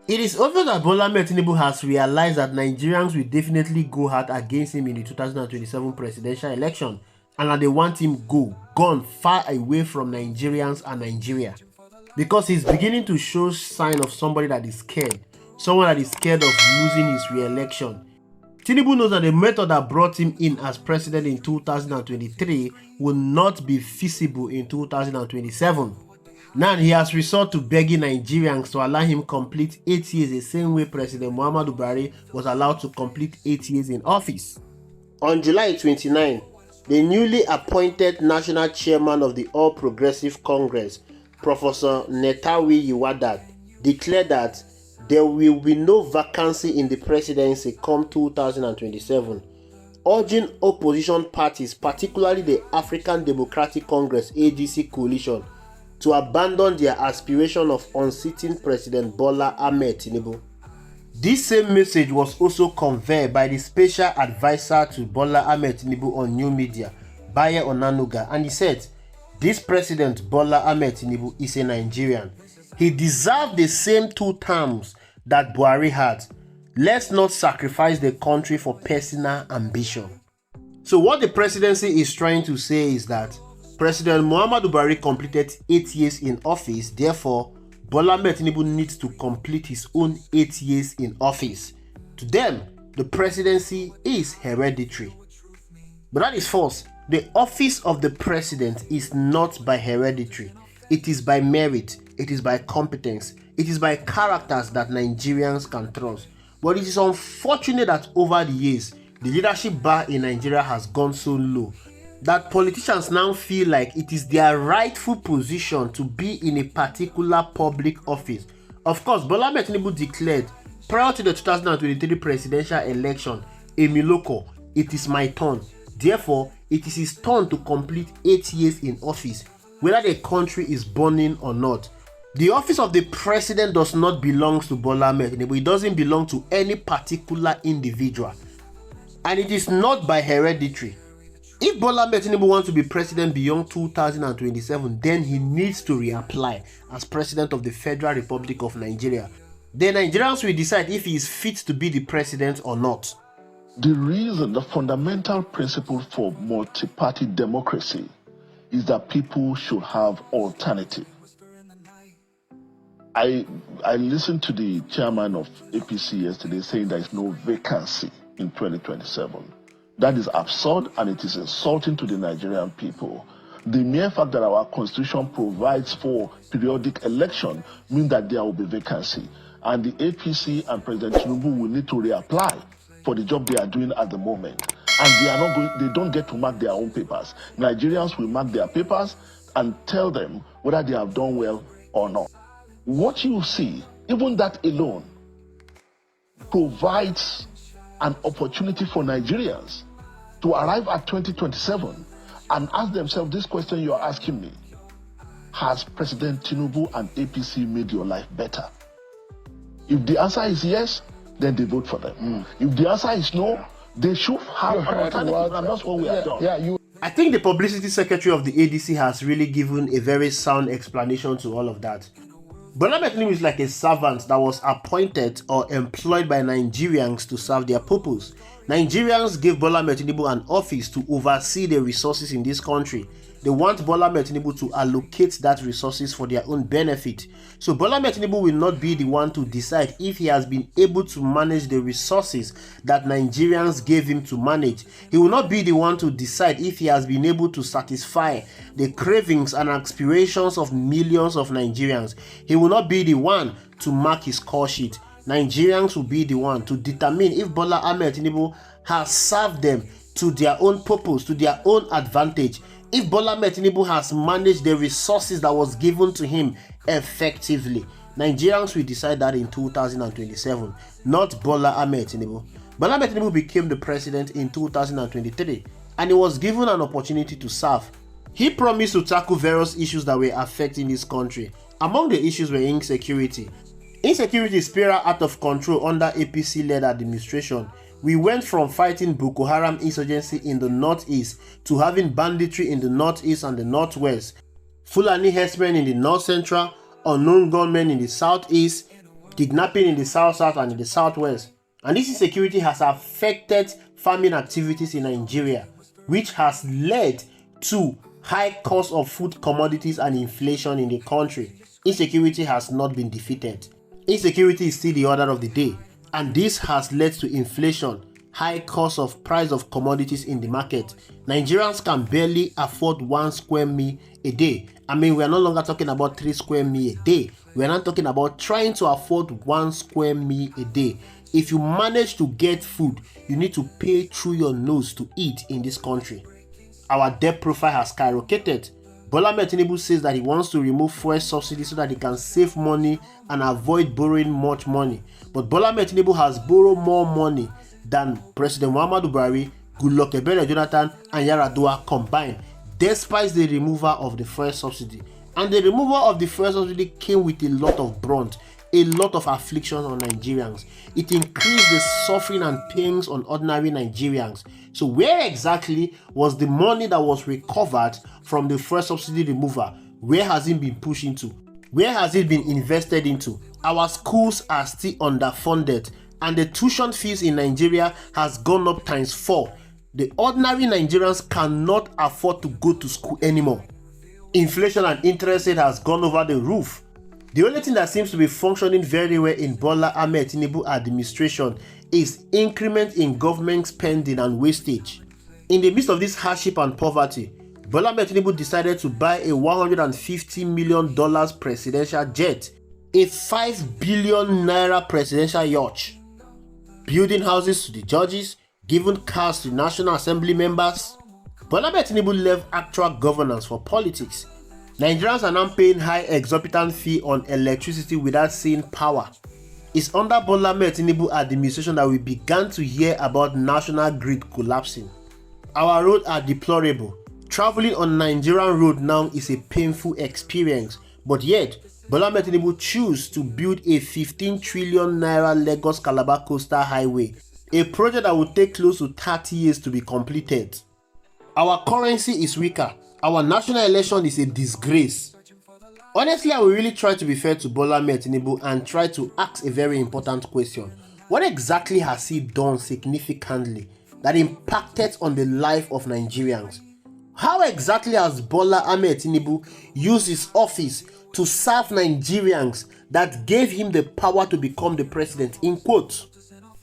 It is obvious that Bola Ahmed Tinubu has realized that Nigerians will definitely go hard against him in the 2027 presidential election, and that they want him gone far away from Nigerians and Nigeria. Because he's beginning to show sign of somebody that is scared, someone that is scared of losing his re-election. Tinubu knows that the method that brought him in as president in 2023 will not be feasible in 2027. Now he has resorted to begging Nigerians to allow him complete 8 years the same way President Muhammadu Buhari was allowed to complete 8 years in office. On July 29, the newly appointed national chairman of the All Progressive Congress, Professor Netawi Yiwadat, declared that there will be no vacancy in the presidency come 2027, urging opposition parties, particularly the African Democratic Congress ADC coalition, to abandon their aspiration of unseating President Bola Ahmed Tinubu. This same message was also conveyed by the special advisor to Bola Ahmed Tinubu on new media, Baye Onanuga, and he said, "This President Bola Ahmed Tinubu is a Nigerian. He deserves the same 2 terms that Buhari had. Let's not sacrifice the country for personal ambition." So what the presidency is trying to say is that President Muhammadu Buhari completed 8 years in office, therefore Bola Ahmed Tinubu needs to complete his own 8 years in office. To them, the presidency is hereditary. But that is false. The office of the president is not by hereditary. It is by merit, it is by competence, it is by characters that Nigerians can trust. But it is unfortunate that over the years, the leadership bar in Nigeria has gone so low that politicians now feel like it is their rightful position to be in a particular public office. Of course, Bola Ahmed Tinubu declared prior to the 2023 presidential election, Emiloko, it is my turn. Therefore, it is his turn to complete 8 years in office, whether the country is burning or not. The office of the president does not belong to Bola Ahmed Tinubu. It doesn't belong to any particular individual. And it is not by hereditary. If Bola Ahmed Tinubu wants to be president beyond 2027, then he needs to reapply as president of the Federal Republic of Nigeria. Then Nigerians will decide if he is fit to be the president or not. The reason, the fundamental principle for multi-party democracy is that people should have alternative. I listened to the chairman of APC yesterday saying there is no vacancy in 2027. That is absurd and it is insulting to the Nigerian people. The mere fact that our constitution provides for periodic election means that there will be vacancy. And the APC and President Tinubu will need to reapply for the job they are doing at the moment. And they don't get to mark their own papers. Nigerians will mark their papers and tell them whether they have done well or not. What you see, even that alone, provides an opportunity for Nigerians to arrive at 2027 and ask themselves this question you are asking me. Has President Tinubu and APC made your life better? If the answer is yes, then they vote for them. If the answer is no, they should have an alternative, and that's what we have done. I think the publicity secretary of the ADC has really given a very sound explanation to all of that. Bola Ahmed Tinubu is like a servant that was appointed or employed by Nigerians to serve their purpose. Nigerians gave Bola Ahmed Tinubu an office to oversee the resources in this country. They want Bola Ahmed Tinubu to allocate that resources for their own benefit. So Bola Ahmed Tinubu will not be the one to decide if he has been able to manage the resources that Nigerians gave him to manage. He will not be the one to decide if he has been able to satisfy the cravings and aspirations of millions of Nigerians. He will not be the one to mark his score sheet. Nigerians will be the one to determine if Bola Ahmed Tinubu has served them to their own purpose, to their own advantage. If Bola Ahmed Tinubu has managed the resources that was given to him effectively, Nigerians will decide that in 2027, not Bola Ahmed Tinubu. Bola Ahmed Tinubu became the president in 2023 and he was given an opportunity to serve. He promised to tackle various issues that were affecting this country. Among the issues were insecurity. Insecurity spiraled out of control under APC-led administration. We went from fighting Boko Haram insurgency in the northeast to having banditry in the northeast and the northwest, Fulani herdsmen in the north central, unknown gunmen in the southeast, kidnapping in the south and in the southwest. And this insecurity has affected farming activities in Nigeria, which has led to high cost of food commodities and inflation in the country. Insecurity has not been defeated. Insecurity is still the order of the day, and this has led to inflation, high cost of price of commodities in the market. Nigerians can barely afford 1 square meal a day. I mean, we are no longer talking about 3 square meal a day. We are not talking about trying to afford 1 square meal a day. If you manage to get food, you need to pay through your nose to eat in this country. Our debt profile has skyrocketed. Bola Ahmed Tinubu says that he wants to remove fuel subsidy so that he can save money and avoid borrowing much money. But Bola Ahmed Tinubu has borrowed more money than President Muhammadu Buhari, Goodluck Ebele Jonathan, and Yar'Adua combined, despite the removal of the fuel subsidy. And the removal of the fuel subsidy came with a lot of brunt, a lot of affliction on Nigerians. It increased the suffering and pains on ordinary Nigerians. So where exactly was the money that was recovered from the fuel subsidy removal? Where has it been pushed into? Where has it been invested into? Our schools are still underfunded, and the tuition fees in Nigeria has gone up ×4. The ordinary Nigerians cannot afford to go to school anymore. Inflation and interest rate has gone over the roof. The only thing that seems to be functioning very well in Bola Ahmed Tinubu administration is increment in government spending and wastage. In the midst of this hardship and poverty, Bola Ahmed Tinubu decided to buy a $150 million presidential jet, a 5 billion naira presidential yacht, building houses to the judges, giving cars to National Assembly members. Bola Ahmed Tinubu left actual governance for politics. Nigerians are now paying high exorbitant fee on electricity without seeing power. It's under Bola Ahmed Tinubu administration that we began to hear about national grid collapsing. Our roads are deplorable. Traveling on Nigerian road now is a painful experience, but yet Bola Ahmed Tinubu chose to build a 15 trillion naira Lagos-Calabar coastal highway, a project that will take close to 30 years to be completed. Our currency is weaker. Our national election is a disgrace. Honestly, I will really try to be fair to Bola Ahmed Tinubu and try to ask a very important question. What exactly has he done significantly that impacted on the life of Nigerians? How exactly has Bola Ahmed Tinubu used his office to serve Nigerians that gave him the power to become the president? In quotes,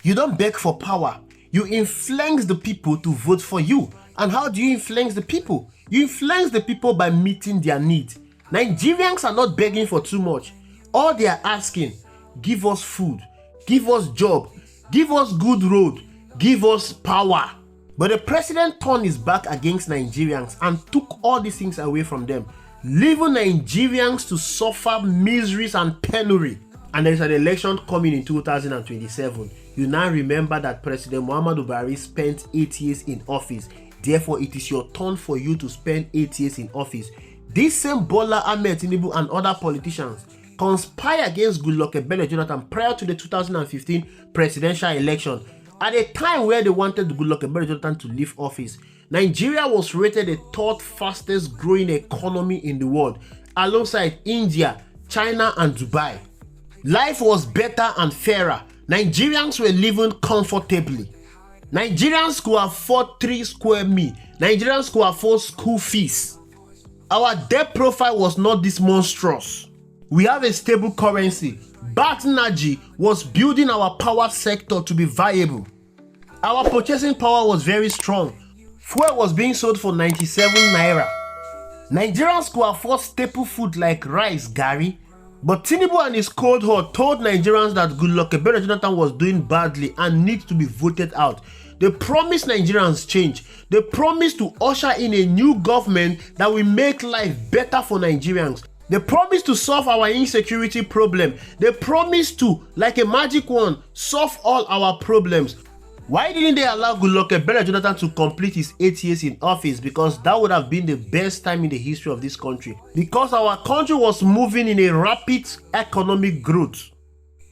you don't beg for power. You influence the people to vote for you. And how do you influence the people? You influence the people by meeting their needs. Nigerians are not begging for too much. All they are asking, give us food, give us job, give us good road, give us power. But the president turned his back against Nigerians and took all these things away from them, leaving Nigerians to suffer miseries and penury. And there is an election coming in 2027. You now remember that President Muhammadu Buhari spent 8 years in office. Therefore, it is your turn for you to spend 8 years in office. This same Bola Ahmed Tinubu and other politicians conspire against Goodluck Ebele Jonathan prior to the 2015 presidential election. At a time where they wanted Goodluck Ebele Jonathan to leave office, Nigeria was rated the 3rd fastest growing economy in the world, alongside India, China, and Dubai. Life was better and fairer. Nigerians were living comfortably. Nigerians could afford 3 square meal. Nigerians could afford school fees. Our debt profile was not this monstrous. We have a stable currency. Batnaji was building our power sector to be viable. Our purchasing power was very strong. Fuel was being sold for 97 naira. Nigerians could afford staple food like rice, gari. But Tinubu and his cold heart told Nigerians that Goodluck Ebele Jonathan was doing badly and needs to be voted out. They promised Nigerians change. They promised to usher in a new government that will make life better for Nigerians. They promised to solve our insecurity problem. They promised to, like a magic wand, solve all our problems. Why didn't they allow Goodluck Ebele Jonathan to complete his 8 years in office? Because that would have been the best time in the history of this country. Because our country was moving in a rapid economic growth.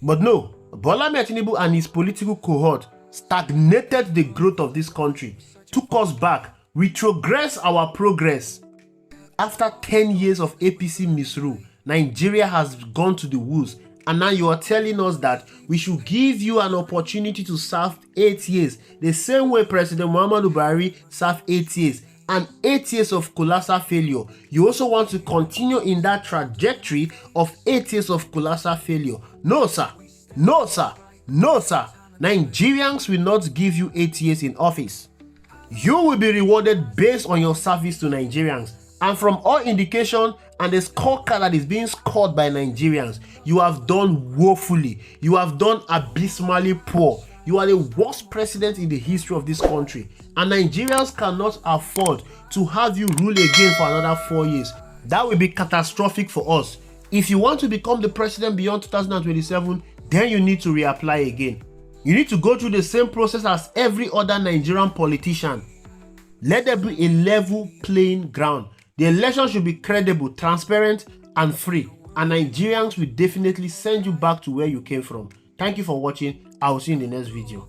But no, Bola Ahmed Tinubu and his political cohort stagnated the growth of this country, took us back, retrogressed our progress. After 10 years of APC misrule, Nigeria has gone to the woods And now you are telling us that we should give you an opportunity to serve 8 years, the same way President Muhammadu Buhari served 8 years, and 8 years of colossal failure. You also want to continue in that trajectory of 8 years of colossal failure. No, sir. No, sir. No, sir. Nigerians will not give you 8 years in office. You will be rewarded based on your service to Nigerians. And from all indication and the scorecard that is being scored by Nigerians, you have done woefully. You have done abysmally poor. You are the worst president in the history of this country. And Nigerians cannot afford to have you rule again for another 4 years. That will be catastrophic for us. If you want to become the president beyond 2027, then you need to reapply again. You need to go through the same process as every other Nigerian politician. Let there be a level playing ground. The election should be credible, transparent, and free. And Nigerians will definitely send you back to where you came from. Thank you for watching. I will see you in the next video.